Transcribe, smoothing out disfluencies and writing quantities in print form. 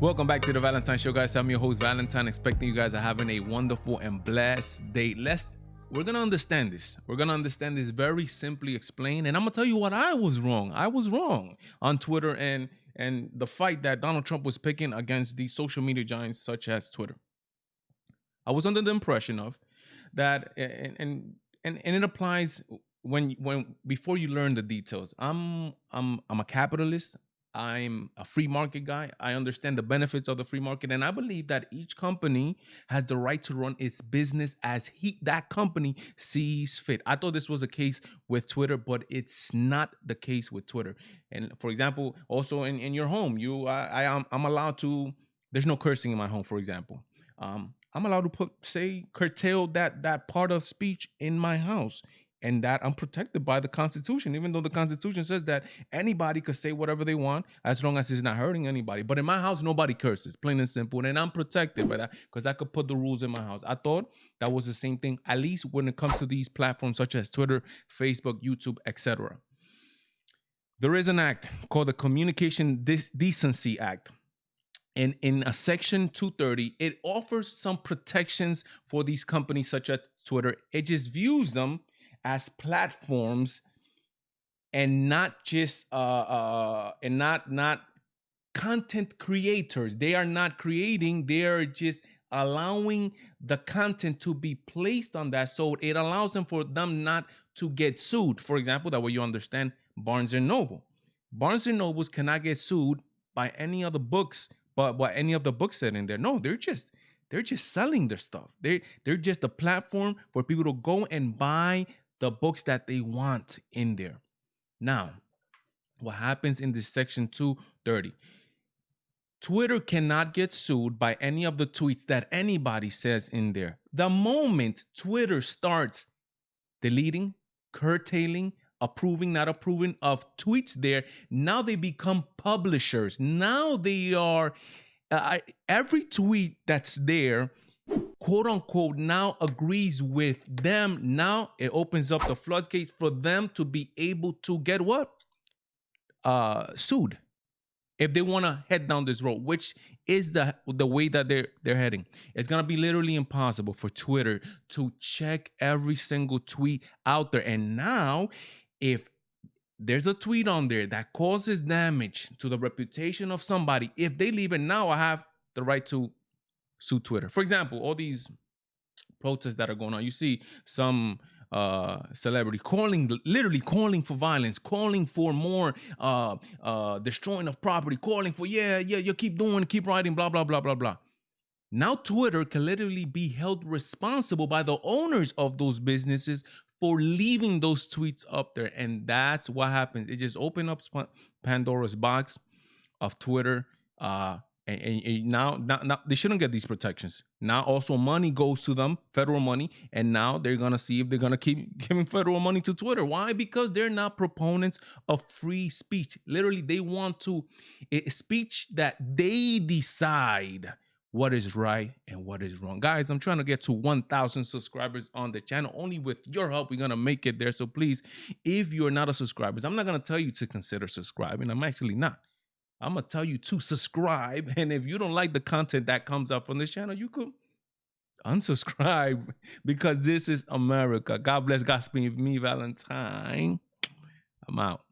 Welcome back to the Valentine Show, guys. I'm your host, Valentine, expecting you guys are having a wonderful and blessed day. We're gonna understand this. We're gonna understand this very simply explained, and I'm gonna tell you what I was wrong. I was wrong on Twitter and the fight that Donald Trump was picking against these social media giants such as Twitter. I was under the impression of that, and it applies when before you learn the details. I'm a capitalist. I'm a free market guy. I understand the benefits of the free market, and I believe that each company has the right to run its business as that company sees fit. I thought this was a case with Twitter, but it's not the case with Twitter. And for example, also in your home, I'm allowed to. There's no cursing in my home, for example. I'm allowed to curtail that part of speech in my house, and that I'm protected by the Constitution, even though the Constitution says that anybody could say whatever they want as long as it's not hurting anybody. But in my house, nobody curses, plain and simple, and I'm protected by that because I could put the rules in my house. I thought that was the same thing, at least when it comes to these platforms such as Twitter, Facebook, YouTube, etc. There is an act called the Communication Decency Act. And in a section 230, it offers some protections for these companies such as Twitter. It just views them as platforms and not just not content creators. They are not creating, they are just allowing the content to be placed on that, so it allows them for them not to get sued. For example, that way you understand Barnes and Noble. Barnes and Nobles cannot get sued by any other books, but what any of the books said in there. No, they're just selling their stuff. They're just a platform for people to go and buy the books that they want in there. Now, what happens in this section 230? Twitter cannot get sued by any of the tweets that anybody says in there. The moment Twitter starts deleting, curtailing, approving, not approving of tweets there, now they become publishers. Now they are, every tweet that's there, quote unquote, now agrees with them. Now it opens up the floodgates for them to be able to get what? Sued. If they want to head down this road, which is the way that they're heading. It's going to be literally impossible for Twitter to check every single tweet out there. And now, if there's a tweet on there that causes damage to the reputation of somebody, if they leave it, now I have the right to sue Twitter. For example, all these protests that are going on, you see some celebrity literally calling for violence, calling for more destroying of property, calling for you keep writing, blah blah blah blah blah. Now Twitter can literally be held responsible by the owners of those businesses for leaving those tweets up there. And that's what happens. It just opened up Pandora's box of Twitter. And now they shouldn't get these protections. Now also money goes to them, federal money, and now they're going to see if they're going to keep giving federal money to Twitter. Why? Because they're not proponents of free speech. Literally, they want speech that they decide what is right and what is wrong. Guys, I'm trying to get to 1,000 subscribers on the channel. Only with your help, we're going to make it there. So please, if you're not a subscriber, I'm not going to tell you to consider subscribing. I'm actually not. I'm going to tell you to subscribe. And if you don't like the content that comes up on this channel, you could unsubscribe, because this is America. God bless. Godspeed me, Valentine. I'm out.